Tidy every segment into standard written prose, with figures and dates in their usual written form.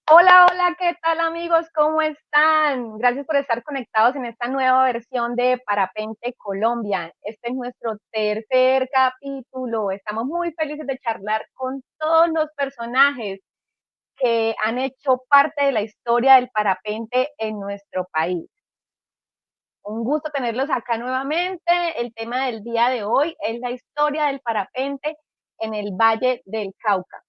Hola, hola, ¿qué tal amigos? ¿Cómo están? Gracias por estar conectados en esta nueva versión de Parapente Colombia. Este es nuestro tercer capítulo. Estamos muy felices de charlar con todos los personajes que han hecho parte de la historia del parapente en nuestro país. Un gusto tenerlos acá nuevamente. El tema del día de hoy es la historia del parapente en el Valle del Cauca.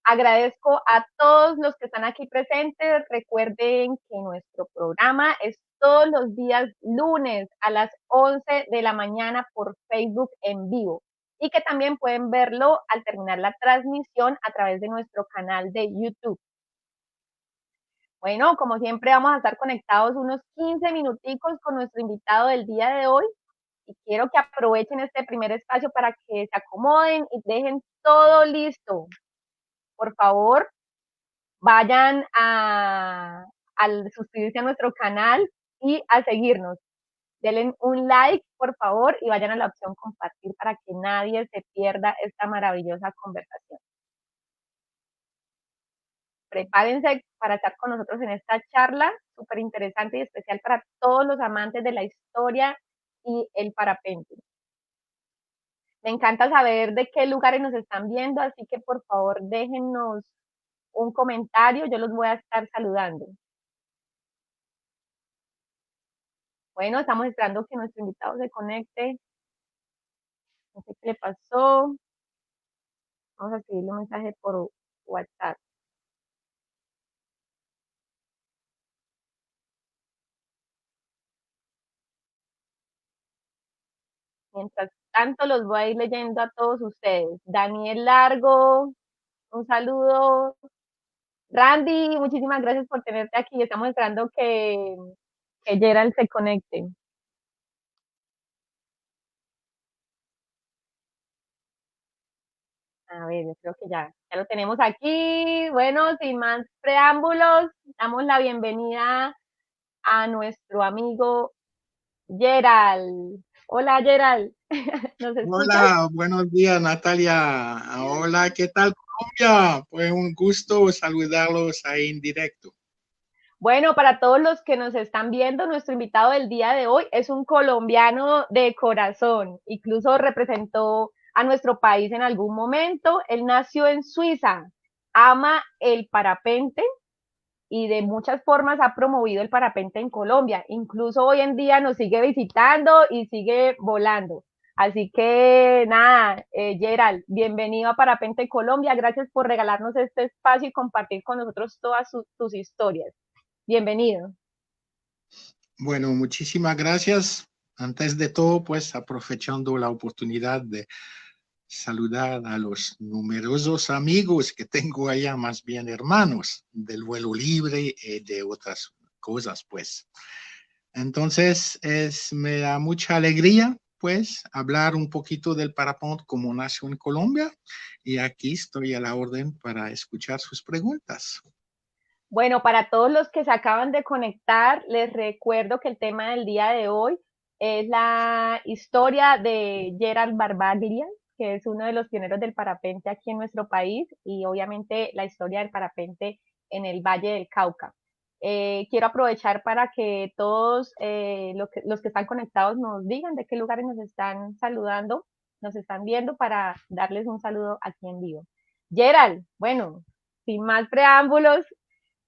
Agradezco a todos los que están aquí presentes. Recuerden que nuestro programa es todos los días lunes a las 11 de la mañana por Facebook en vivo y que también pueden verlo al terminar la transmisión a través de nuestro canal de YouTube. Bueno, como siempre vamos a estar conectados unos 15 minuticos con nuestro invitado del día de hoy y quiero que aprovechen este primer espacio para que se acomoden y dejen todo listo. Por favor, vayan a suscribirse a nuestro canal y a seguirnos. Denle un like, por favor, y vayan a la opción compartir para que nadie se pierda esta maravillosa conversación. Prepárense para estar con nosotros en esta charla súper interesante y especial para todos los amantes de la historia y el parapente. Me encanta saber de qué lugares nos están viendo, así que por favor déjennos un comentario, yo los voy a estar saludando. Bueno, estamos esperando que nuestro invitado se conecte. No sé qué le pasó. Vamos a escribirle un mensaje por WhatsApp. Mientras tanto, los voy a ir leyendo a todos ustedes. Daniel Largo, un saludo. Randy, muchísimas gracias por tenerte aquí. Estamos esperando que Gerald se conecte. A ver, yo creo que ya lo tenemos aquí. Bueno, sin más preámbulos, damos la bienvenida a nuestro amigo Gerald. Hola, Gerald. ¿Nos escuchas? Hola, buenos días, Natalia. Hola, ¿qué tal, Colombia? Pues un gusto saludarlos ahí en directo. Bueno, para todos los que nos están viendo, nuestro invitado del día de hoy es un colombiano de corazón. Incluso representó a nuestro país en algún momento. Él nació en Suiza, ama el parapente y de muchas formas ha promovido el parapente en Colombia. Incluso hoy en día nos sigue visitando y sigue volando. Así que nada, Gerald, bienvenido a Parapente Colombia. Gracias por regalarnos este espacio y compartir con nosotros todas tus historias. Bienvenido. Bueno, muchísimas gracias. Antes de todo, pues aprovechando la oportunidad de saludar a los numerosos amigos que tengo allá, más bien hermanos del vuelo libre y de otras cosas, pues. Entonces, me da mucha alegría, pues, hablar un poquito del parapente como nació en Colombia y aquí estoy a la orden para escuchar sus preguntas. Bueno, para todos los que se acaban de conectar, les recuerdo que el tema del día de hoy es la historia de Gerald Barbaglia, que es uno de los pioneros del parapente aquí en nuestro país y obviamente la historia del parapente en el Valle del Cauca. Quiero aprovechar para que todos los que están conectados nos digan de qué lugares nos están saludando, nos están viendo para darles un saludo aquí en vivo. Gerald, bueno, sin más preámbulos,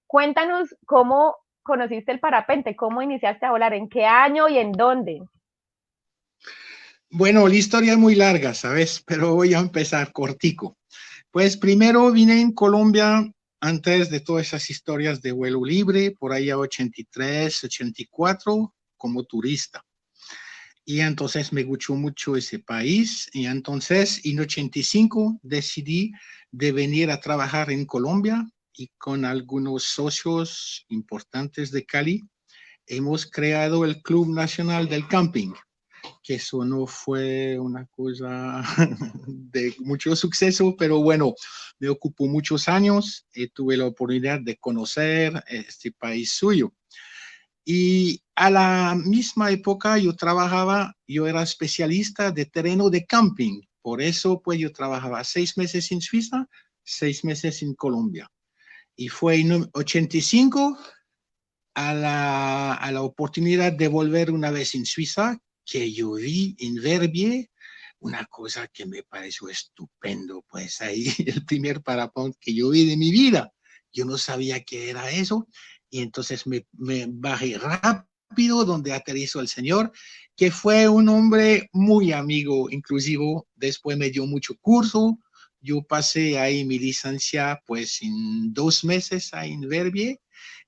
cuéntanos cómo conociste el parapente, cómo iniciaste a volar, en qué año y en dónde. Bueno, la historia es muy larga, ¿sabes? Pero voy a empezar cortico. Pues primero vine en Colombia antes de todas esas historias de vuelo libre, por ahí a 83, 84, como turista. Y entonces me gustó mucho ese país y entonces en 85 decidí de venir a trabajar en Colombia y con algunos socios importantes de Cali hemos creado el Club Nacional del Camping, que eso no fue una cosa de mucho suceso, pero bueno, me ocupó muchos años y tuve la oportunidad de conocer este país suyo. Y a la misma época yo era especialista de terreno de camping. Por eso, pues yo trabajaba 6 meses en Suiza, 6 meses en Colombia. y fue en 85 a la oportunidad de volver una vez en Suiza, que yo vi en Verbier una cosa que me pareció estupendo, pues ahí el primer parapente que yo vi de mi vida. Yo no sabía qué era eso y entonces me bajé rápido donde aterrizó el señor, que fue un hombre muy amigo, inclusive después me dio mucho curso. Yo pasé ahí mi licencia pues en 2 meses ahí en Verbier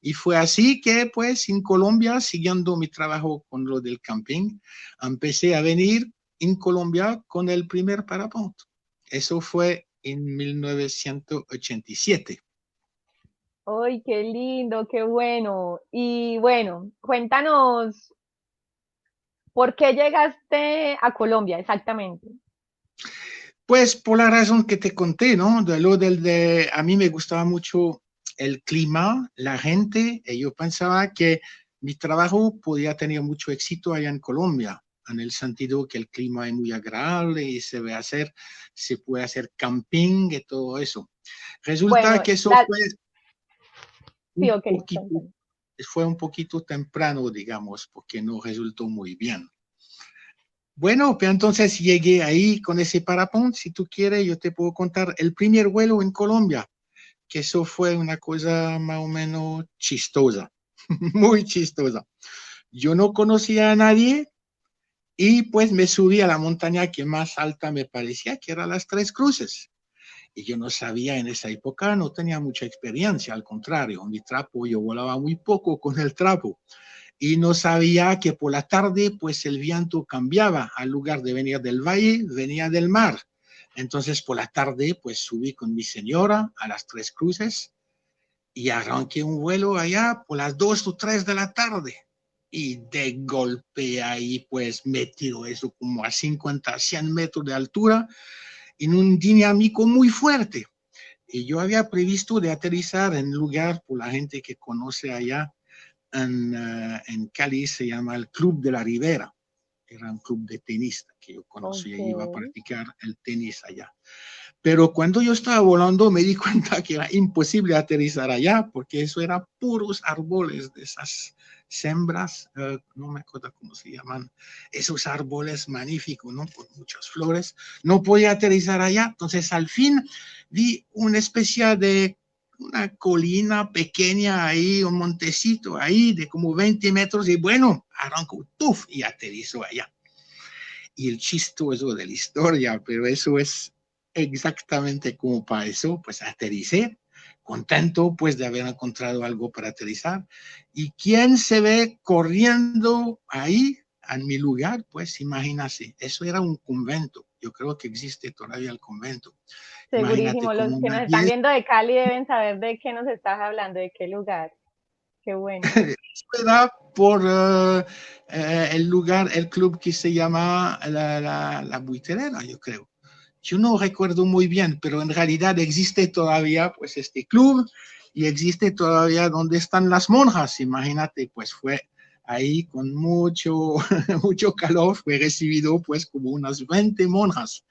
y fue así que pues en Colombia, siguiendo mi trabajo con lo del camping, empecé a venir en Colombia con el primer parapente. Eso fue en 1987. ¡Ay, qué lindo, qué bueno! Y bueno, cuéntanos, ¿por qué llegaste a Colombia exactamente? Pues por la razón que te conté, ¿no? A mí me gustaba mucho el clima, la gente, y yo pensaba que mi trabajo podía tener mucho éxito allá en Colombia, en el sentido que el clima es muy agradable y se puede hacer camping y todo eso. Resulta Bueno, que eso sí, un ok, poquito, cuéntame. fue un poquito temprano, digamos, porque no resultó muy bien. Bueno, pero entonces llegué ahí con ese parapente. Si tú quieres, yo te puedo contar el primer vuelo en Colombia, que eso fue una cosa más o menos chistosa, muy chistosa. Yo no conocía a nadie y pues me subí a la montaña que más alta me parecía, que era las Tres Cruces. Y yo no sabía en esa época, no tenía mucha experiencia, al contrario, mi trapo, yo volaba muy poco con el trapo y no sabía que por la tarde pues el viento cambiaba, al lugar de venir del valle, venía del mar. Entonces por la tarde pues subí con mi señora a las Tres Cruces y arranqué un vuelo allá por las 2 o 3 de la tarde. Y de golpe ahí pues metido eso como a 50, 100 metros de altura en un dinámico muy fuerte. Y yo había previsto de aterrizar en un lugar por la gente que conoce allá en Cali, se llama el Club de la Ribera. Era un club de tenis que yo conocía Ok. y iba a practicar el tenis allá. Pero cuando yo estaba volando me di cuenta que era imposible aterrizar allá porque eso eran puros árboles de esas sembras, no me acuerdo cómo se llaman, esos árboles magníficos, ¿no? Con muchas flores. No podía aterrizar allá. Entonces al fin vi una especie de una colina pequeña ahí, un montecito ahí de como 20 metros y bueno, arrancó, tuf, y aterrizó allá. Y el chistoso de la historia, pero eso es exactamente como para eso, pues aterricé, contento pues de haber encontrado algo para aterrizar. ¿Y quién se ve corriendo ahí en mi lugar? Pues imagínate, eso era un convento. Yo creo que existe todavía el convento. Imagínate Segurísimo, los como que unas nos están 10. viendo de Cali deben saber de qué nos estás hablando, de qué lugar. Qué bueno. Era por el lugar, el club que se llama la Buiterera, yo creo. Yo no recuerdo muy bien, pero en realidad existe todavía pues este club y existe todavía donde están las monjas. Imagínate, pues fue ahí con mucho, mucho calor, fue recibido pues como unas 20 monjas,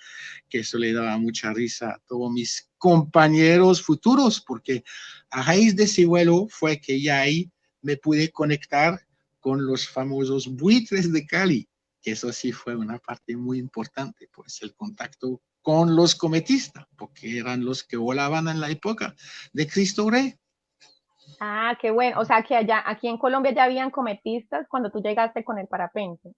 que eso le daba mucha risa a todos mis compañeros futuros, porque a raíz de ese vuelo fue que ya ahí me pude conectar con los famosos buitres de Cali, que eso sí fue una parte muy importante, pues el contacto con los cometistas, porque eran los que volaban en la época de Cristo Rey. Ah, qué bueno. O sea que allá, aquí en Colombia ya habían cometistas cuando tú llegaste con el parapente.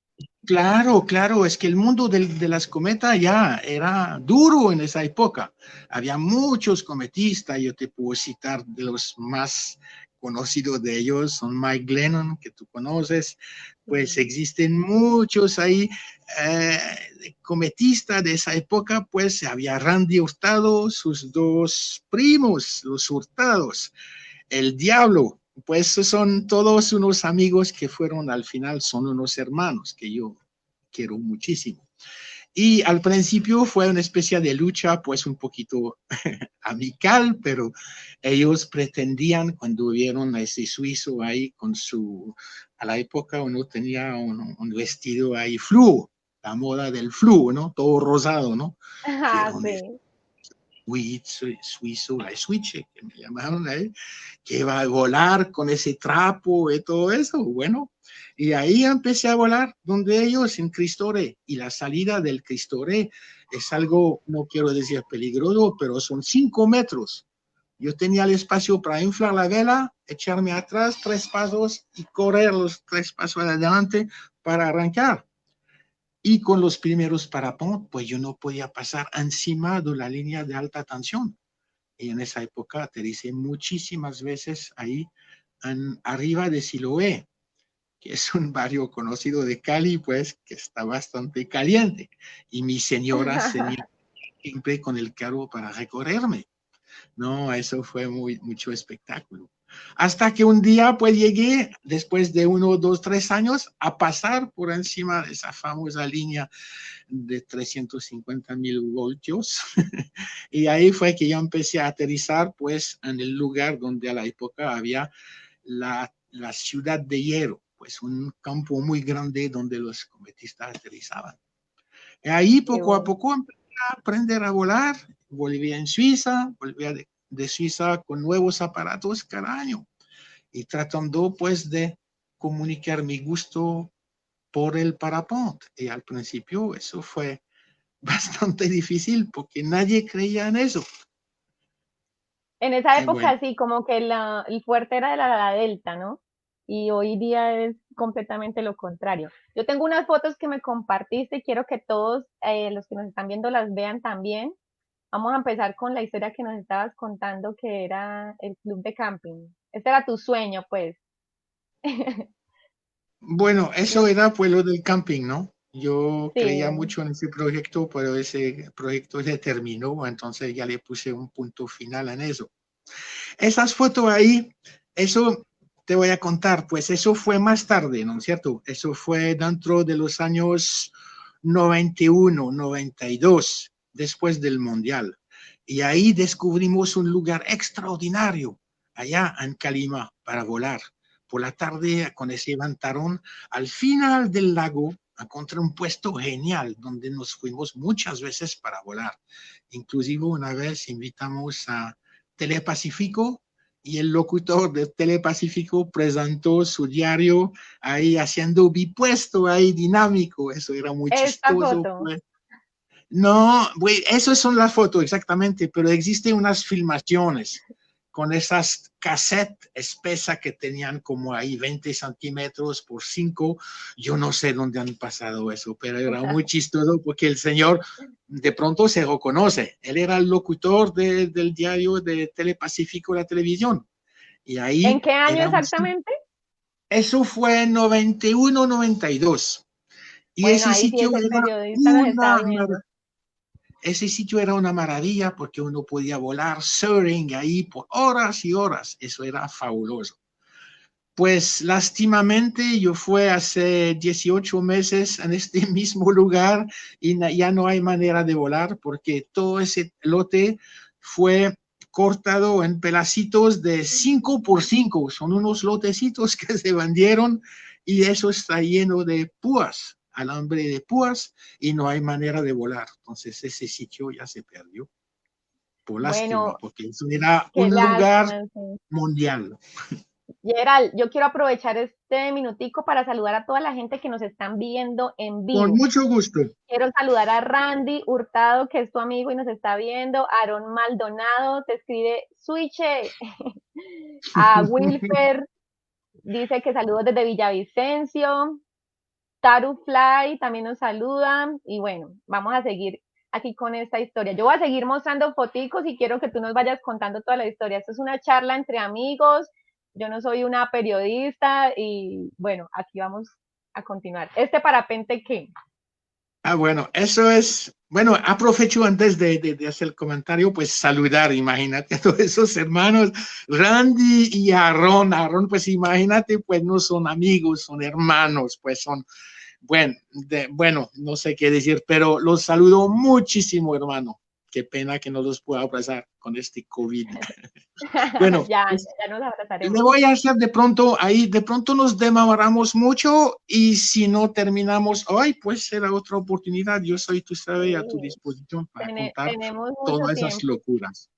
Claro, claro, es que el mundo de las cometas ya era duro en esa época. Había muchos cometistas, yo te puedo citar de los más conocidos de ellos, son Mike Glennon, que tú conoces, pues Sí. existen muchos ahí eh, cometistas de esa época, pues había Randy Hurtado, sus dos primos, los Hurtados, el Diablo, pues son todos unos amigos que fueron al final, son unos hermanos que yo quiero muchísimo. Y al principio fue una especie de lucha, pues un poquito amical, pero ellos pretendían, cuando vieron a ese suizo ahí con a la época uno tenía un vestido ahí fluo, la moda del fluo, ¿no? Todo rosado, ¿no? Ah, Vieron sí. suizo, la switch, que me llamaron ahí, que iba a volar con ese trapo y todo eso. Bueno, y ahí empecé a volar donde ellos en Cristo Rey. Y la salida del Cristo Rey es algo, no quiero decir peligroso, pero son 5 metros. Yo tenía el espacio para inflar la vela, echarme atrás 3 pasos y correr los 3 pasos adelante para arrancar. Y con los primeros parapentes, pues yo no podía pasar encima de la línea de alta tensión. Y en esa época aterricé muchísimas veces ahí arriba de Siloé, que es un barrio conocido de Cali, pues que está bastante caliente. Y mi señora venía siempre con el carro para recorrerme. No, eso fue mucho espectáculo. Hasta que un día pues llegué, después de 1, 2, 3 años, a pasar por encima de esa famosa línea de 350,000 voltios. Y ahí fue que yo empecé a aterrizar pues en el lugar donde a la época había la ciudad de hierro, pues un campo muy grande donde los cometistas aterrizaban. Y ahí poco a poco empecé a aprender a volar. Volví en Suiza, volví de Suiza con nuevos aparatos cada año y tratando pues de comunicar mi gusto por el parapente. Y al principio eso fue bastante difícil porque nadie creía en eso. En esa Y bueno, época sí, como que el fuerte era de la delta, ¿no? Y hoy día es completamente lo contrario. Yo tengo unas fotos que me compartiste y quiero que todos los que nos están viendo las vean también. Vamos a empezar con la historia que nos estabas contando, que era el club de camping. Este era tu sueño, pues. bueno, eso era pues lo del camping, ¿no? Yo creía Sí, mucho en ese proyecto, pero ese proyecto se terminó, entonces ya le puse un punto final en eso. Esas fotos ahí, eso te voy a contar, pues eso fue más tarde, ¿no es cierto? Eso fue dentro de los años 91, 92, después del Mundial. Y ahí descubrimos un lugar extraordinario, allá en Calima, para volar. Por la tarde, con ese ventarón, al final del lago, encontré un puesto genial donde nos fuimos muchas veces para volar. Inclusive una vez invitamos a Telepacífico y el locutor de Telepacífico presentó su diario ahí haciendo bipuesto ahí dinámico. Eso era muy esta chistoso, foto. pues. No, güey, eso son las fotos exactamente, pero existen unas filmaciones con esas cassettes espesas que tenían como ahí 20 centímetros por 5. Yo no sé dónde han pasado eso, pero era muy chistoso porque el señor de pronto se reconoce. Él era el locutor del diario de Telepacífico, la televisión. Y ¿En ahí qué año era un... exactamente? Eso fue en 91, 92. Y Bueno, ese ahí sí sitio ese era periodista nos está una viendo. ese sitio era una maravilla porque uno podía volar soaring ahí por horas y horas. Eso era fabuloso. Pues lástimamente yo fui hace 18 meses en este mismo lugar y ya no hay manera de volar porque todo ese lote fue cortado en pedacitos de 5 por 5. Son unos lotecitos que se vendieron y eso está lleno de púas, alambre de púas y no hay manera de volar. Entonces ese sitio ya se perdió. Por lástima, Bueno, porque eso era qué un lugar lástima. Sí. mundial. Gerald, yo quiero aprovechar este minutico para saludar a toda la gente que nos están viendo en Con vivo. mucho gusto. Quiero saludar a Randy Hurtado, que es tu amigo y nos está viendo. Aaron Maldonado te escribe Switche. A Wilfer dice que saludos desde Villavicencio. Taru Fly también nos saluda. Y bueno, vamos a seguir aquí con esta historia. Yo voy a seguir mostrando foticos y quiero que tú nos vayas contando toda la historia. Esto es una charla entre amigos. Yo no soy una periodista y bueno, aquí vamos a continuar. ¿Este parapente qué? Bueno, eso es, bueno, aprovecho antes de hacer el comentario, pues saludar, imagínate a todos esos hermanos, Randy y Aaron. Aaron, pues imagínate, pues no son amigos, son hermanos, pues son, bueno, bueno, no sé qué decir, pero los saludo muchísimo, hermano. qué pena que no los pueda abrazar con este COVID. Bueno, Ya, pues, ya nos le abrazaremos. voy a hacer de pronto, ahí de pronto nos demoramos mucho y si no terminamos hoy, pues será otra oportunidad. Yo soy, tú sabes, a tu Sí, disposición para contar tenemos mucho todas esas tiempo. locuras.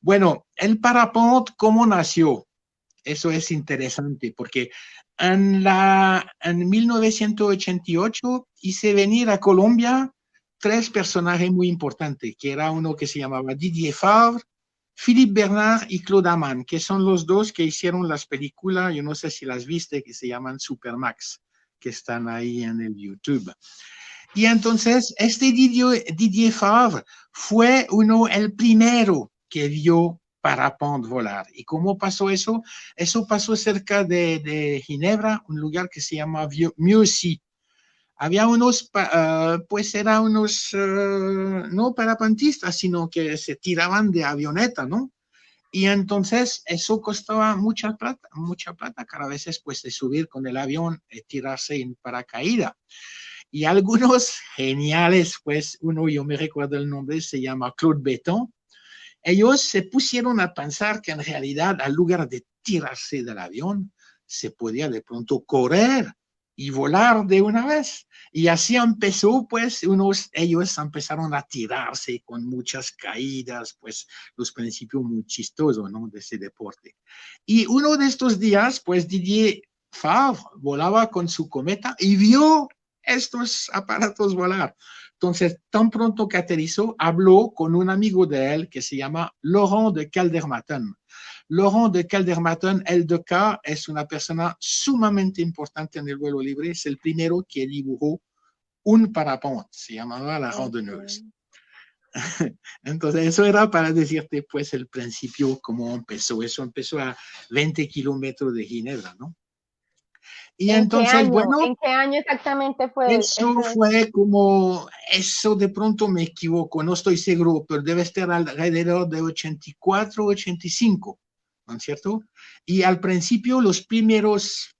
Bueno, el parapente, ¿cómo nació? Eso es interesante porque en 1988 hice venir a Colombia tres personajes muy importantes, que era uno que se llamaba Didier Favre, Philippe Bernard y Claude Amann, que son los dos que hicieron las películas, yo no sé si las viste, que se llaman Supermax, que están ahí en el YouTube. Y entonces, este Didier Favre fue el primero que vio parapente volar. ¿Y cómo pasó eso? Eso pasó cerca de Ginebra, un lugar que se llama Murcie. Había unos, pues eran unos, no parapentistas, sino que se tiraban de avioneta, ¿no? Y entonces eso costaba mucha plata, cada veces pues de subir con el avión y tirarse en paracaídas. Y algunos geniales, pues uno, yo me recuerdo el nombre, se llama Claude Béton. Ellos se pusieron a pensar que en realidad, al lugar de tirarse del avión, se podía de pronto correr y volar de una vez. Y así empezó, pues, ellos empezaron a tirarse con muchas caídas, pues, los principios muy chistosos, ¿no? De ese deporte. Y uno de estos días, pues, Didier Favre volaba con su cometa y vio estos aparatos volar. Entonces, tan pronto que aterrizó, habló con un amigo de él que se llama Laurent de Keldermatten. Laurent de Keldermatten, LDK, es una persona sumamente importante en el vuelo libre. Es el primero que dibujó un parapente, se llamaba la randonneuse. Okay. Entonces, eso era para decirte, pues, el principio, cómo empezó. Eso empezó a 20 kilómetros de Ginebra, ¿no? Y ¿En qué entonces, año? bueno, ¿En qué año exactamente fue eso ese? fue como, eso de pronto me equivoco, no estoy seguro, pero debe estar alrededor de 84, 85, ¿no es cierto? Y al principio los primeros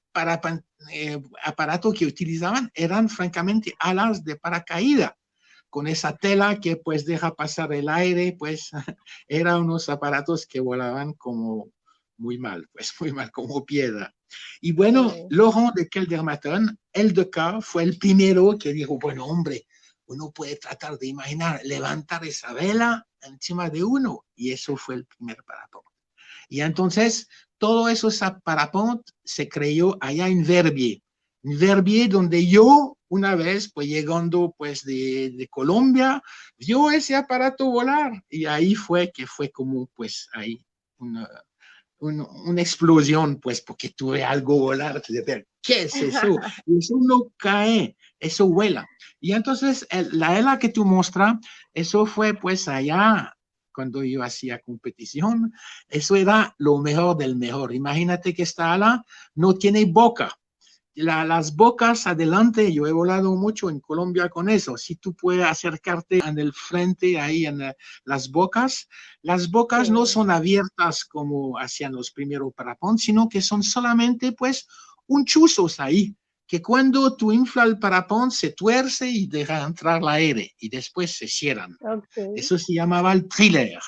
aparatos que utilizaban eran francamente alas de paracaídas, con esa tela que pues deja pasar el aire, pues eran unos aparatos que volaban como muy mal, pues muy mal, como piedra. Y bueno, Sí. Laurent de Keldermatten, el de K, fue el primero que dijo, bueno, hombre, uno puede tratar de imaginar levantar esa vela encima de uno. Y eso fue el primer parapente. Y entonces, todo eso parapente se creó allá en Verbier, donde yo una vez, pues llegando pues de Colombia, vio ese aparato volar. Y ahí fue que fue como pues ahí una explosión, pues, porque tuve algo volar, ¿qué es eso? Y eso no cae, eso vuela. Y entonces, la ELA que tú muestras, eso fue, pues, allá, cuando yo hacía competición, eso era lo mejor del mejor. Imagínate que esta ala no tiene boca, las bocas adelante, yo he volado mucho en Colombia con eso. Si tú puedes acercarte en el frente, ahí en las bocas no Sí. son abiertas como hacían los primeros parapentes, sino que son solamente pues un chuzos ahí, que cuando tú inflas el parapente se tuerce y deja entrar el aire y después se cierran. Okay. Eso se llamaba el thriller.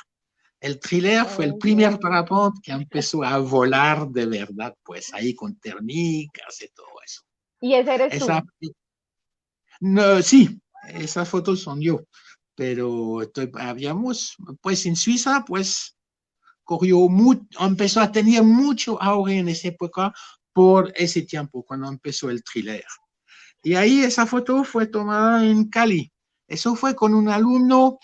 El thriller fue el primer Okay. parapente que empezó a volar de verdad, pues ahí con térmicas y todo eso. ¿Y ese eres Esa, tú? no, sí, esas fotos son yo, pero habíamos, pues en Suiza, pues empezó a tener mucho auge en esa época por ese tiempo, cuando empezó el thriller. Y ahí esa foto fue tomada en Cali. Eso fue con un alumno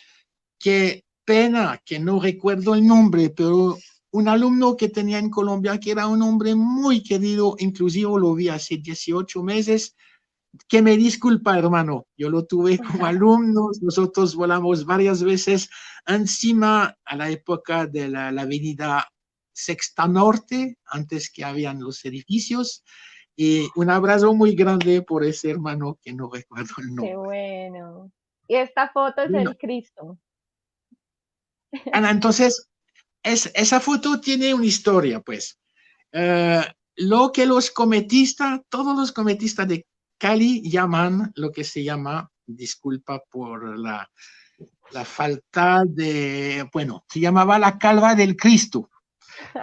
que pena que no recuerdo el nombre, pero un alumno que tenía en Colombia que era un hombre muy querido, inclusive lo vi hace 18 meses, que me disculpa, hermano, yo lo tuve como alumno, nosotros volamos varias veces encima a la época de la avenida Sexta Norte, antes que habían los edificios, y un abrazo muy grande por ese hermano que no recuerdo el Qué nombre. bueno. Y esta foto es Bueno, el Cristo. Ana, entonces, esa foto tiene una historia, pues. Eh, lo que los cometistas, todos los cometistas de Cali llaman lo que se llama, disculpa por la falta de, bueno, se llamaba la calva del Cristo.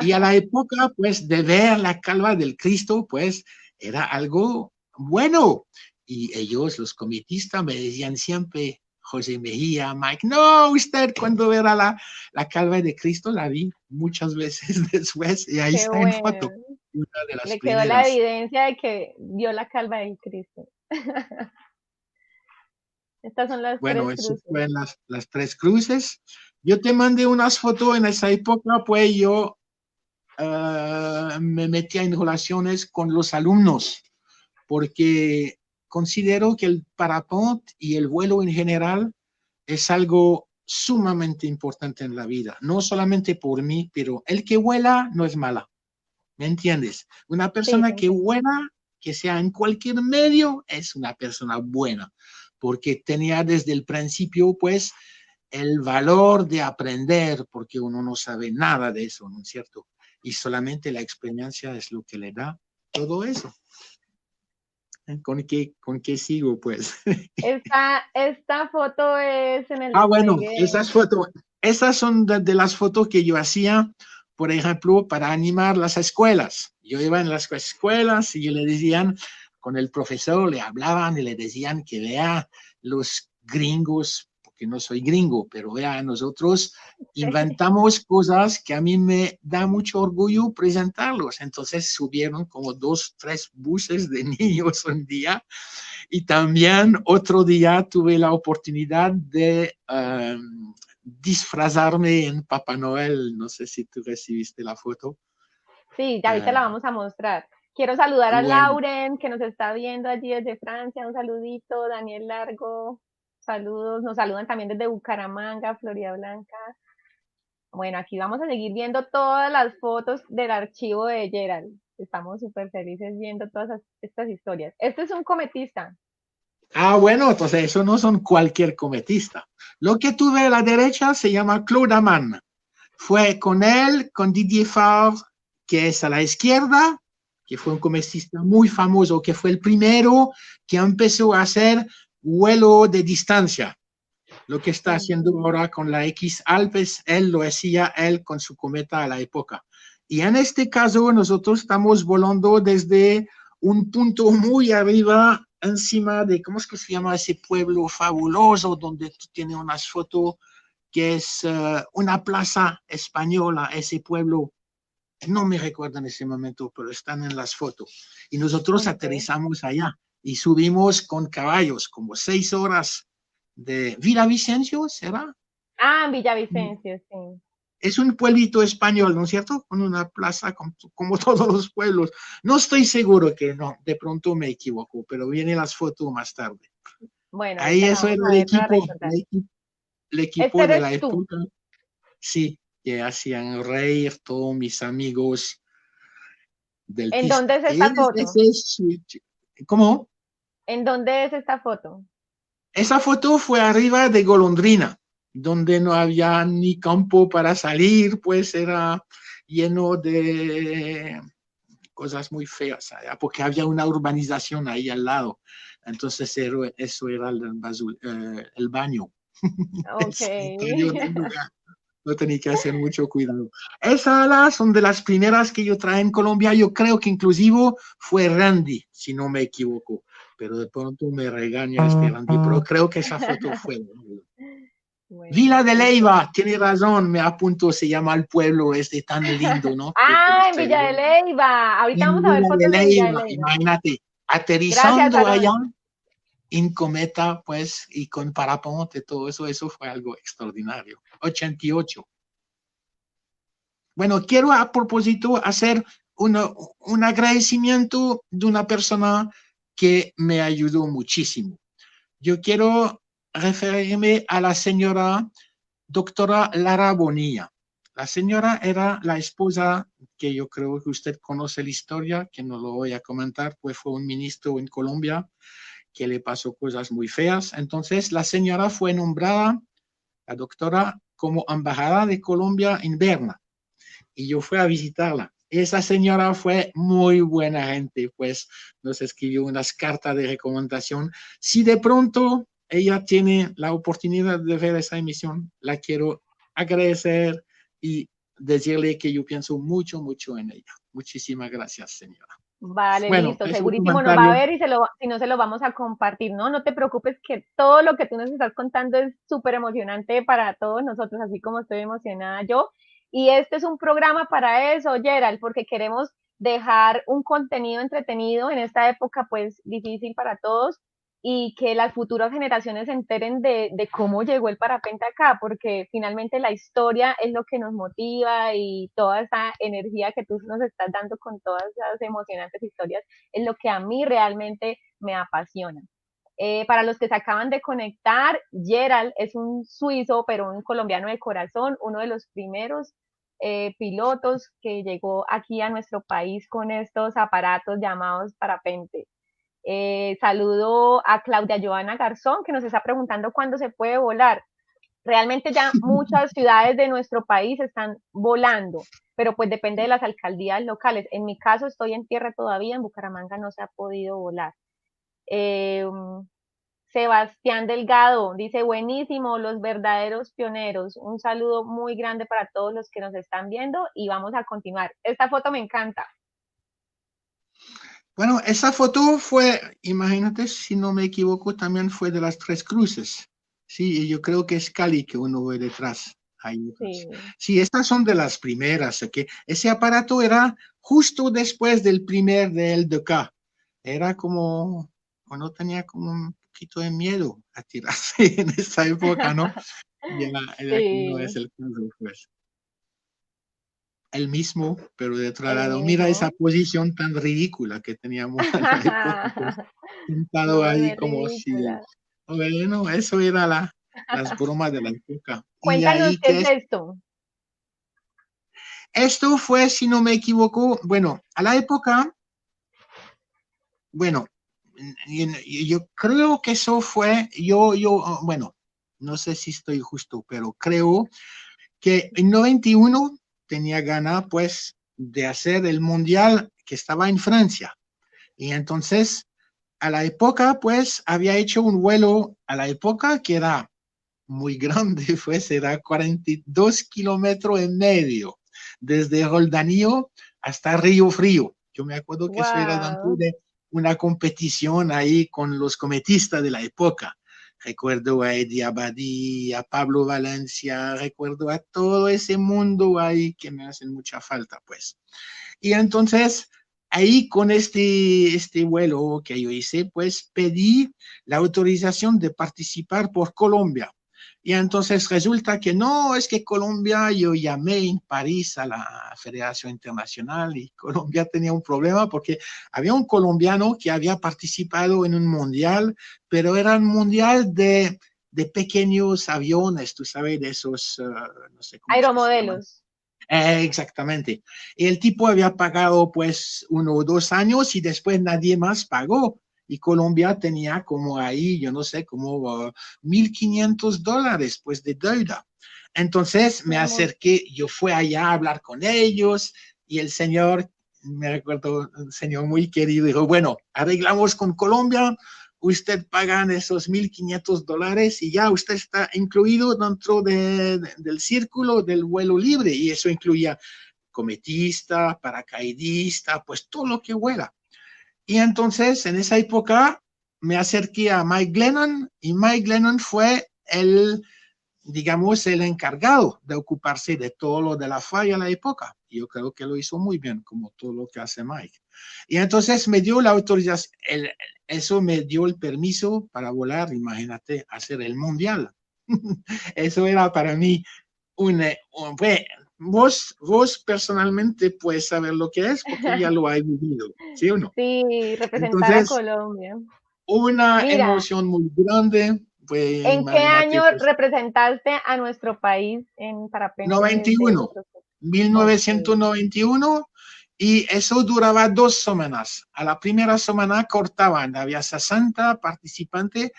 Y a la época, pues, de ver la calva del Cristo, pues, era algo bueno. Y ellos, los comitistas, me decían siempre, José Mejía, Mike, no, usted cuando verá la calva de Cristo, la vi muchas veces después, y ahí Qué está en foto, bueno. una de las Le quedó la primeras. evidencia de que vio la calva del Cristo. Estas son las Bueno, tres eso cruces. fue las tres cruces. Yo te mandé unas fotos en esa época, pues yo me metía en relaciones con los alumnos, porque considero que el parapente y el vuelo en general es algo sumamente importante en la vida, no solamente por mí, pero el que vuela no es mala, ¿me entiendes? Una Sí, te persona que entiendo. vuela, que sea en cualquier medio, es una persona buena, porque tenía desde el principio, pues, el valor de aprender, porque uno no sabe nada de eso, ¿no es cierto? Y solamente la experiencia es lo que le da todo eso. ¿Con qué sigo, pues? Esta foto es en el Bueno, despegue. esas son de las fotos que yo hacía, por ejemplo, para animar las escuelas. Yo iba en las escuelas y le decían, con el profesor le hablaban y le decían que vea los gringos, porque no soy gringo, pero vea, nosotros Sí. inventamos cosas que a mí me da mucho orgullo presentarlos. Entonces subieron como 2, 3 buses de niños un día. Y también otro día tuve la oportunidad de disfrazarme en Papá Noel. No sé si tú recibiste la foto. Sí, ya ahorita Uh, la vamos a mostrar. Quiero saludar a bueno, Lauren, que nos está viendo allí desde Francia. Un saludito. Daniel Largo, saludos. Nos saludan también desde Bucaramanga, Florida Blanca. Bueno, aquí vamos a seguir viendo todas las fotos del archivo de Gerald. Estamos súper felices viendo todas estas historias. Este es un cometista. bueno, entonces eso no son cualquier cometista. Lo que tuve a la derecha se llama Claude Amann. Fue con él, con Didier Favre, que es a la izquierda, que fue un cometista muy famoso, que fue el primero que empezó a hacer vuelo de distancia. Lo que está haciendo Ujú. ahora con la X Alpes, él lo hacía él con su cometa a la época. Y en este caso nosotros estamos volando desde un punto muy arriba, encima de, ¿cómo es que se llama ese pueblo fabuloso donde tú tienes unas fotos que es una plaza española, ese pueblo? No me recuerdo en ese momento, pero están en las fotos. Y nosotros Ok. aterrizamos allá y subimos con caballos, como 6 horas de Villavicencio, ¿será? Ah, en Villavicencio, sí. Es un pueblito español, ¿no es cierto? Con una plaza como todos los pueblos. No estoy seguro que no, de pronto me equivoco, pero vienen las fotos más tarde. Bueno, Ahí ahorita la eso vamos era a ver para recordar. el Este equipo de eres la tú. época, sí, que hacían reír todos mis amigos del ¿En piso. dónde es esta foto? ¿Cómo? ¿En dónde es esta foto? Esa foto fue arriba de Golondrina, donde no había ni campo para salir, pues era lleno de cosas muy feas, porque había una urbanización ahí al lado. Entonces eso era el baño. Ok. El interior del lugar. No tenía que hacer mucho cuidado. Esas son de las primeras que yo traje en Colombia. Yo creo que inclusive fue Randy, si no me equivoco. Pero de pronto me regaña este Randy. Pero creo que esa foto fue. Bueno, Vila de este. Leyva, tiene razón, me apunto, se llama el pueblo este tan lindo, ¿no? De Ah, los en Villa de televidentes. Leyva. Ahorita En vamos a ver Vila de fotos de Villa de Leyva, Leyva. imagínate, Gracias, aterrizando allá Alonso. en cometa, pues, y con paraponte, todo eso, eso fue algo extraordinario. 88. Bueno, quiero a propósito hacer un agradecimiento de una persona que me ayudó muchísimo. Yo quiero referirme a la señora doctora Lara Bonilla. La señora era la esposa, que yo creo que usted conoce la historia, que no lo voy a comentar, pues fue un ministro en Colombia que le pasó cosas muy feas. Entonces la señora fue nombrada, la doctora, como embajada de Colombia en Berna y yo fui a visitarla. Esa señora fue muy buena gente, pues nos escribió unas cartas de recomendación. Si de pronto ella tiene la oportunidad de ver esa emisión, la quiero agradecer y decirle que yo pienso mucho, mucho en ella. Muchísimas gracias, señora. Vale, Bueno, listo, es un segurísimo nos va a comentario. ver y si no se lo vamos a compartir, ¿no? No te preocupes que todo lo que tú nos estás contando es súper emocionante para todos nosotros, así como estoy emocionada yo. Y este es un programa para eso, Gerald, porque queremos dejar un contenido entretenido en esta época, pues difícil para todos, y que las futuras generaciones se enteren de cómo llegó el parapente acá, porque finalmente la historia es lo que nos motiva y toda esa energía que tú nos estás dando con todas esas emocionantes historias es lo que a mí realmente me apasiona. Para los que se acaban de conectar, Gerald es un suizo, pero un colombiano de corazón, uno de los primeros pilotos que llegó aquí a nuestro país con estos aparatos llamados parapente. Saludo a Claudia Joana Garzón, que nos está preguntando cuándo se puede volar. Realmente ya muchas ciudades de nuestro país están volando, pero pues depende de las alcaldías locales. En mi caso estoy en tierra todavía, en Bucaramanga no se ha podido volar. Eh, Sebastián Delgado dice, buenísimo, los verdaderos pioneros. Un saludo muy grande para todos los que nos están viendo y vamos a continuar. Esta foto me encanta. Bueno, esa foto fue, imagínate, si no me equivoco, también fue de las Tres Cruces. Sí, yo creo que es Cali que uno ve detrás. Ahí. Sí. Sí, estas son de las primeras. ¿Okay? Ese aparato era justo después del primer de LDK. Era como, uno tenía como un poquito de miedo a tirarse en esa época, ¿no? Ya, ya que no es Sí, el caso, pues. El mismo, pero de otro el lado. Mira esa mismo. posición tan ridícula que teníamos a la época, pues, sentado No, no ahí es como si, ridícula. bueno, eso era las bromas de la época. Y Cuéntanos ahí qué es que esto. esto fue, si no me equivoco, bueno, a la época, bueno, yo creo que eso fue, bueno, no sé si estoy justo, pero creo que en 91 tenía ganas, pues, de hacer el mundial que estaba en Francia. Y entonces, a la época, pues, había hecho un vuelo a la época que era muy grande, pues, era 42,5 km, desde Roldanillo hasta Río Frío. Yo me acuerdo que eso era dentro Wow. de una competición ahí con los cometistas de la época. Recuerdo a Eddie Abadí, a Pablo Valencia, recuerdo a todo ese mundo ahí que me hacen mucha falta, pues. Y entonces, ahí con este vuelo que yo hice, pues pedí la autorización de participar por Colombia. Y entonces resulta que no, es que Colombia, yo llamé en París a la Federación Internacional y Colombia tenía un problema porque había un colombiano que había participado en un mundial, pero era un mundial de pequeños aviones, tú sabes, de esos, no sé cómo es que se llaman. Aeromodelos. Exactamente. El tipo había pagado pues 1 o 2 años y después nadie más pagó. Y Colombia tenía como ahí, yo no sé, como $1,500 pues de deuda. Entonces me acerqué, yo fui allá a hablar con ellos y el señor, me recuerdo, un señor muy querido, dijo, bueno, arreglamos con Colombia, usted paga esos $1,500 y ya usted está incluido dentro del círculo del vuelo libre y eso incluía cometista, paracaidista, pues todo lo que vuela. Y entonces en esa época me acerqué a Mike Glennon y Mike Glennon fue digamos, el encargado de ocuparse de todo lo de la falla en la época. Yo creo que lo hizo muy bien, como todo lo que hace Mike. Y entonces me dio la autorización, eso me dio el permiso para volar, imagínate, hacer el mundial. Eso era para mí bueno, vos personalmente puedes saber lo que es porque ya lo has vivido, ¿sí o no? Sí, representar a Entonces, Colombia. una Mira, emoción muy grande, pues ¿en qué imagínate, año pues representaste a nuestro país en parapente de 91, motocicleta? Ok, 1991, y eso duraba 2 semanas. A la primera semana cortaban, había 60 participantes,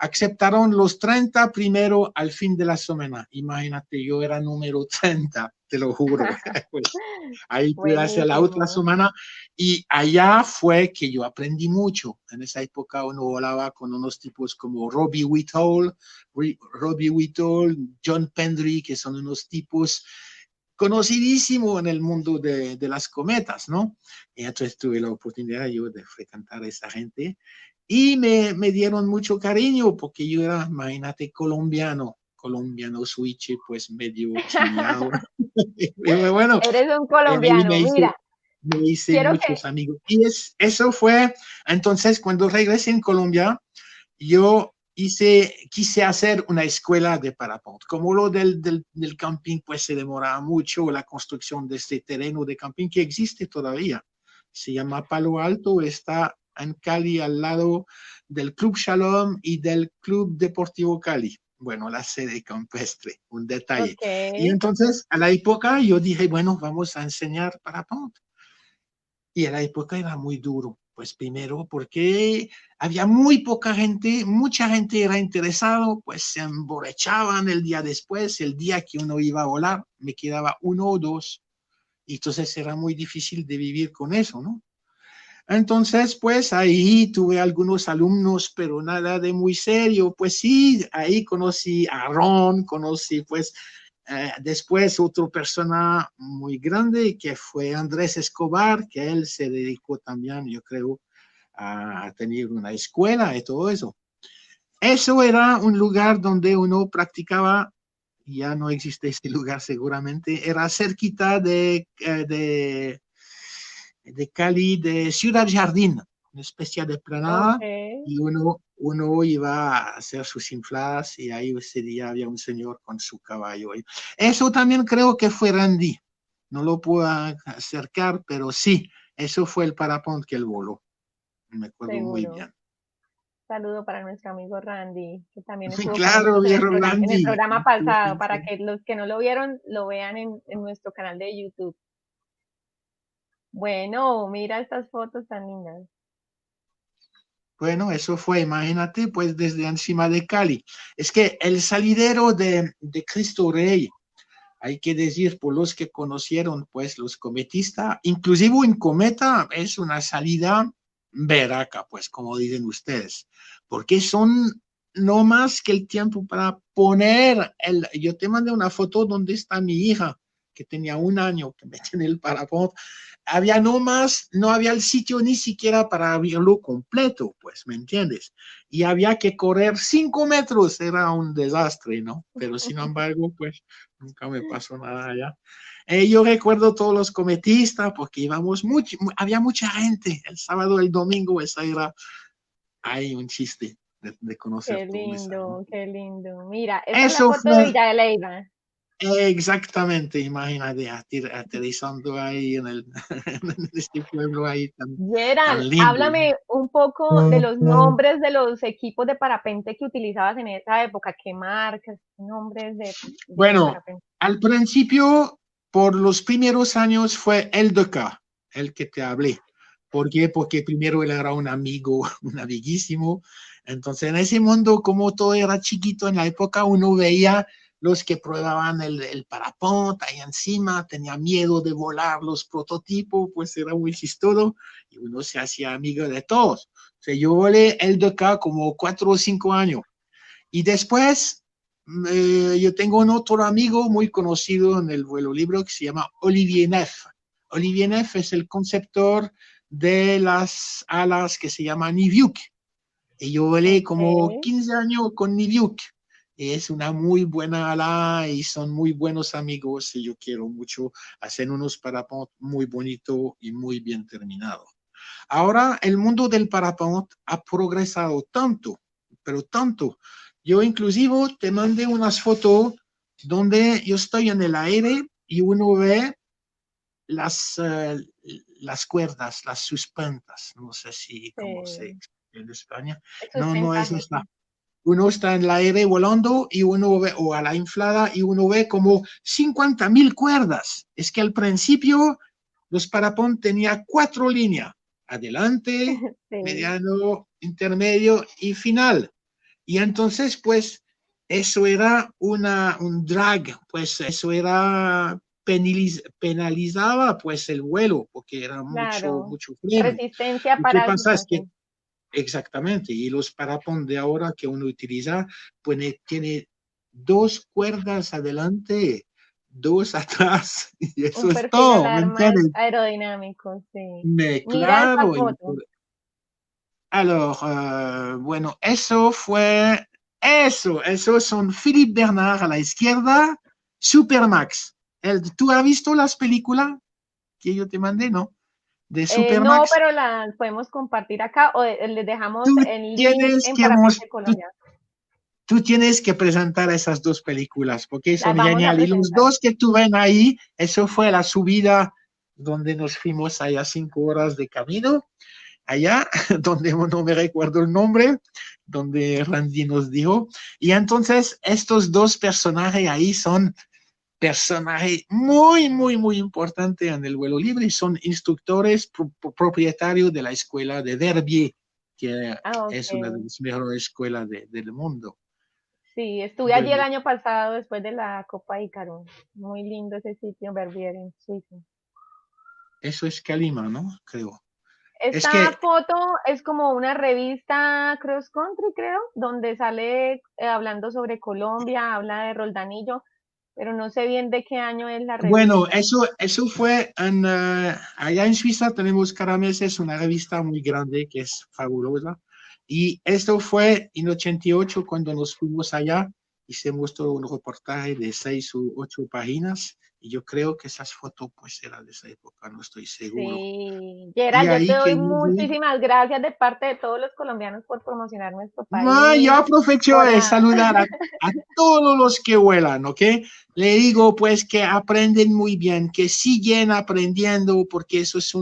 aceptaron los 30 primero al fin de la semana. Imagínate, yo era número 30, te lo juro. Pues, ahí pude hacer la otra Buenísimo. semana y allá fue que yo aprendí mucho. En esa época uno hablaba con unos tipos como Robbie Whittle, John Pendry, que son unos tipos conocidísimos en el mundo de las cometas, ¿no? Y entonces tuve la oportunidad yo de frecuentar a esa gente y me dieron mucho cariño porque yo era, imagínate, colombiano switch, pues medio chileado. Y bueno, Eres un ahí colombiano. Mira, me hice quiero que, muchos amigos. Y eso fue, entonces, cuando regresé en Colombia, yo quise hacer una escuela de parapente. Como lo del camping, pues se demoraba mucho la construcción de este terreno de camping que existe todavía. Se llama Palo Alto, está en Cali al lado del Club Shalom y del Club Deportivo Cali. Bueno, la sede campestre, un detalle. Y ok, entonces, a la época, yo dije, bueno, vamos a enseñar parapente. Y a la época era muy duro, pues primero porque había muy poca gente, mucha gente era interesado, pues se emborrachaban el día después, el día que uno iba a volar, me quedaba uno o dos, y entonces era muy difícil de vivir con eso, ¿no? Entonces, pues ahí tuve algunos alumnos, pero nada de muy serio. Pues sí, ahí conocí a Ron, conocí pues después otra persona muy grande que fue Andrés Escobar, que él se dedicó también, yo creo, a tener una escuela y todo eso. Eso era un lugar donde uno practicaba, ya no existe este lugar seguramente, era cerquita de Cali, de Ciudad Jardín, una especie de ok. planada, y uno iba a hacer sus infladas y ahí ese día había un señor con su caballo. Eso también creo que fue Randy. No lo puedo acercar, pero sí, eso fue el parapente que él voló. Me acuerdo muy Seguro. bien. Saludo para nuestro amigo Randy, que también estuvo con Claro, nosotros vieron en el Randy. programa pasado, para que los que no lo vieron lo vean en nuestro canal de YouTube. Bueno, mira estas fotos tan lindas. Bueno, eso fue, imagínate, pues desde encima de Cali. Es que el salidero de Cristo Rey, hay que decir, por los que conocieron, pues los cometistas, inclusive un cometa es una salida veraca, pues como dicen ustedes, porque son no más que el tiempo para poner yo te mandé una foto donde está mi hija, que tenía un año, que metió en el parapente, había no más, no había el sitio ni siquiera para abrirlo completo, pues, ¿me entiendes? Y había que correr 5 metros, era un desastre, ¿no? Pero sin embargo, pues, nunca me pasó nada allá. Yo recuerdo todos los cometistas porque íbamos mucho, había mucha gente. El sábado, el domingo, esa era, hay un chiste de conocer Qué todo eso, ¿no? lindo, qué lindo. Mira, esta es la Eso foto de fue Villa de Leyva. exactamente, imagínate, aterrizando ahí en este pueblo ahí Gerald, tan lindo. háblame un poco de los nombres de los equipos de parapente que utilizabas en esa época. ¿Qué marcas? ¿Qué nombres de Bueno, parapente? al principio, por los primeros años fue el de acá, el que te hablé. ¿Por qué? Porque primero él era un amigo, un amiguísimo. Entonces, en ese mundo, como todo era chiquito en la época, uno veía los que pruebaban el parapente ahí encima, tenía miedo de volar los prototipos, pues era muy chistoso y uno se hacía amigo de todos. O sea, yo volé el de acá como 4 o 5 años y después yo tengo un otro amigo muy conocido en el vuelo libre que se llama Olivier Neff. Olivier Neff es el conceptor de las alas que se llaman Niviuk. Y yo volé Ok, como 15 años con Niviuk. Es una muy buena ala y son muy buenos amigos y yo quiero mucho hacer unos parapentes muy bonitos y muy bien terminados. Ahora el mundo del parapente ha progresado tanto, pero tanto. Yo inclusive te mandé unas fotos donde yo estoy en el aire y uno ve las, las cuerdas, las suspentas. No sé si cómo se en España. el No, no es sustentaje, esta. sí. Uno está en el aire volando y uno ve, o a la inflada, y uno ve como 50.000 cuerdas. Es que al principio los parapón tenía 4 líneas, adelante, Sí, mediano, intermedio y final. Y entonces, pues, eso era un drag, pues eso era penalizaba pues el vuelo, porque era mucho, Claro. mucho freno. Resistencia ¿Y qué pasa? parásita, Es que sí. exactamente, y los parapon de ahora que uno utiliza, pues tiene dos cuerdas adelante, dos atrás, y eso Un es perfil todo, ¿me alarma entiendes? aerodinámico, sí. Me, Mira esta claro. foto. Alors, bueno, eso son Philippe Bernard a la izquierda, Supermax. ¿Tú has visto las películas que yo te mandé, no? De No, Supermax. pero las podemos compartir acá o les dejamos Tú el link tienes en que Parapente Colombia. tú tienes que presentar esas dos películas porque son Las vamos a geniales. Y los presentar. dos que tú ven ahí, eso fue la subida donde nos fuimos allá 5 horas de camino, allá, donde no me recuerdo el nombre, donde Randy nos dijo. Y entonces estos dos personajes ahí son personajes muy, muy, muy importantes en el vuelo libre. Son instructores propietarios de la escuela de Verbier, que Ah, es una de ok. las mejores escuelas del mundo. Sí, estuve allí el Bueno, año pasado después de la Copa Ícaro. Muy lindo ese sitio, Verbier en Suiza. eso es Calima, ¿no? Creo. Es Esta que, foto es como una revista cross country, creo, donde sale hablando sobre Colombia, habla de Roldanillo, pero no sé bien de qué año es la bueno, revista. eso fue allá en Suiza tenemos cada mes es una revista muy grande que es fabulosa. Y esto fue en 88 cuando nos fuimos allá. Hicimos todo un reportaje de 6 u 8 páginas. Y yo creo que esas fotos pues eran de esa época, no estoy seguro. Sí, Y Gerald, yo te ahí doy que yo vi, muchísimas gracias de parte de todos los colombianos por promocionar nuestro no, yo país, aprovecho por de la... saludar a todos los que vuelan, ¿ok? Le digo pues que aprenden muy bien, que siguen aprendiendo porque eso es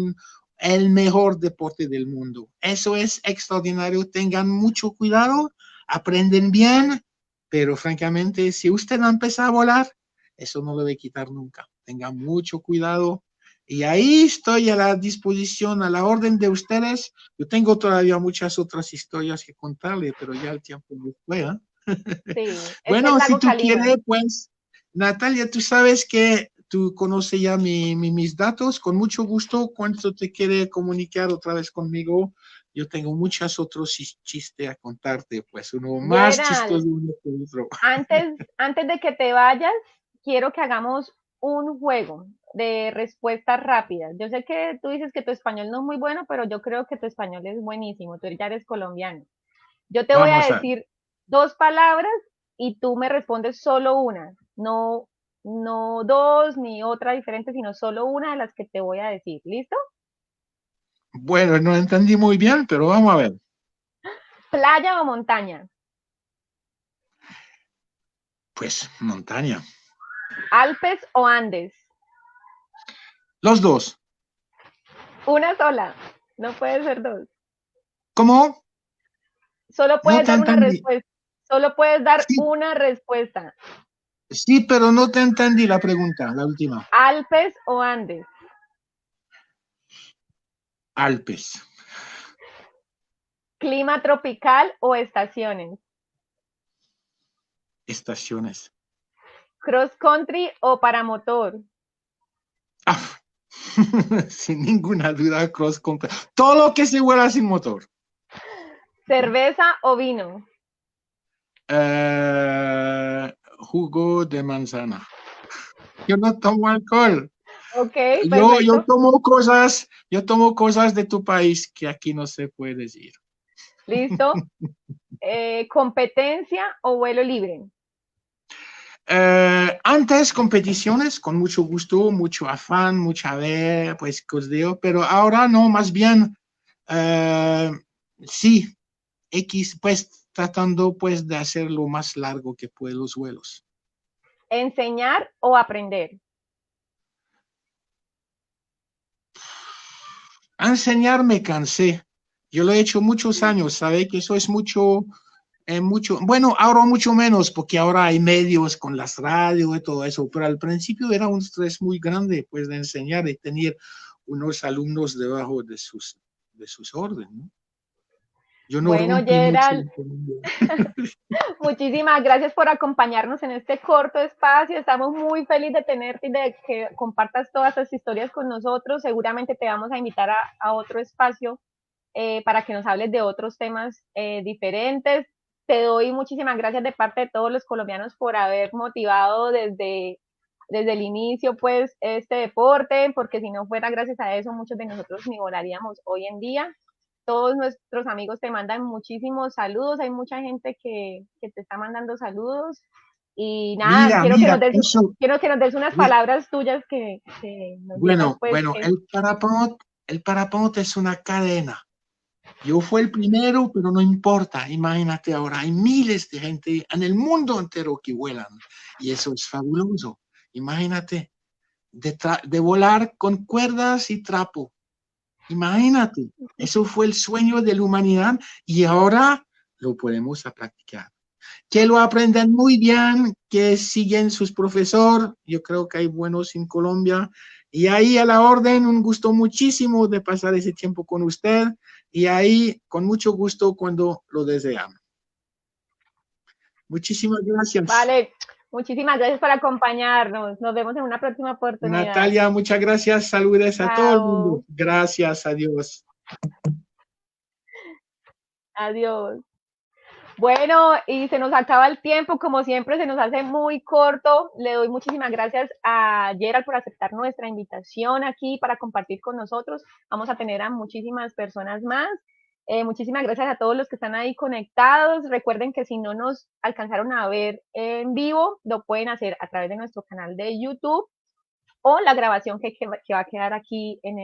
el mejor deporte del mundo. Eso es extraordinario. Tengan mucho cuidado, aprenden bien, pero francamente, si usted no empieza a volar, eso no lo debe quitar nunca. Tengan mucho cuidado. Y ahí estoy a la disposición, a la orden de ustedes. Yo tengo todavía muchas otras historias que contarle, pero ya el tiempo no fue, ¿eh? Sí, es el Bueno, si lago tú Calima. quieres, pues, Natalia, tú sabes que tú conoces ya mis datos. Con mucho gusto, cuando te quiere comunicar otra vez conmigo, yo tengo muchas otros chistes a contarte, pues uno más Gerald, chistoso uno que otro. antes de que te vayas, quiero que hagamos un juego de respuestas rápidas. Yo sé que tú dices que tu español no es muy bueno, pero yo creo que tu español es buenísimo. Tú ya eres colombiano. Yo te voy a Vamos a ver. decir dos palabras y tú me respondes solo una. No, no dos ni otra diferente, sino solo una de las que te voy a decir. ¿Listo? Bueno, no entendí muy bien, pero vamos a ver. ¿Playa o montaña? Pues montaña. ¿Alpes o Andes? Los dos. Una sola. No puede ser dos. ¿Cómo? Solo No puedes te dar una entendí. respuesta. Solo puedes dar Sí, una respuesta. sí, pero no te entendí la pregunta, la última. ¿Alpes o Andes? Alpes. ¿Clima tropical o estaciones? Estaciones. ¿Cross country o paramotor? Ah, sin ninguna duda, cross country. Todo lo que se vuela sin motor. ¿Cerveza o vino? Jugo de manzana. Yo no tomo alcohol. Ok, Yo perfecto. tomo cosas de tu país que aquí no se puede decir. Listo. ¿Competencia o vuelo libre? Antes competiciones con mucho gusto, mucho afán, mucha ver, pues cosdeo, pero ahora no, más bien sí, X, pues tratando pues de hacer lo más largo que puede los vuelos. ¿Enseñar o aprender? A enseñar me cansé. Yo lo he hecho muchos años, ¿sabe? Que eso es mucho, bueno, ahora mucho menos, porque ahora hay medios con las radios y todo eso, pero al principio era un estrés muy grande, pues, de enseñar y tener unos alumnos debajo de sus órdenes, ¿no? Yo no Bueno, rompí mucho Gerald, en Colombia. muchísimas gracias por acompañarnos en este corto espacio. Estamos muy felices de tenerte y de que compartas todas estas historias con nosotros. Seguramente te vamos a invitar a otro espacio para que nos hables de otros temas diferentes. Te doy muchísimas gracias de parte de todos los colombianos por haber motivado desde el inicio pues este deporte, porque si no fuera gracias a eso muchos de nosotros ni volaríamos hoy en día. Todos nuestros amigos te mandan muchísimos saludos, hay mucha gente que te está mandando saludos y nada, Mira, mira, eso, quiero que nos des unas mi- palabras tuyas que nos digas bueno, pues bueno, que el paraponte es una cadena. Yo fui el primero, pero no importa. Imagínate ahora, hay miles de gente en el mundo entero que vuelan y eso es fabuloso. Imagínate, de volar con cuerdas y trapo. Imagínate, eso fue el sueño de la humanidad y ahora lo podemos practicar. Que lo aprendan muy bien, que siguen sus profesores. Yo creo que hay buenos en Colombia. Y ahí a la orden, un gusto muchísimo de pasar ese tiempo con usted. Y ahí, con mucho gusto, cuando lo desean. Muchísimas gracias. vale, muchísimas gracias por acompañarnos. Nos vemos en una próxima oportunidad. Natalia, muchas gracias. Saludes a todo el mundo. Chao. Gracias, adiós. Adiós. Bueno, y se nos acaba el tiempo, como siempre se nos hace muy corto. Le doy muchísimas gracias a Gerald por aceptar nuestra invitación aquí para compartir con nosotros. Vamos a tener a muchísimas personas más. Muchísimas gracias a todos los que están ahí conectados. Recuerden que si no nos alcanzaron a ver en vivo, lo pueden hacer a través de nuestro canal de YouTube o la grabación que va a quedar aquí en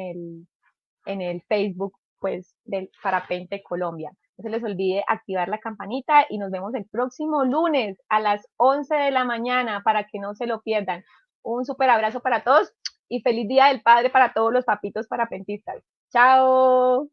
el Facebook pues del Parapente Colombia. No se les olvide activar la campanita y nos vemos el próximo lunes a las 11 de la mañana para que no se lo pierdan. Un súper abrazo para todos y feliz Día del Padre para todos los papitos parapentistas. Chao.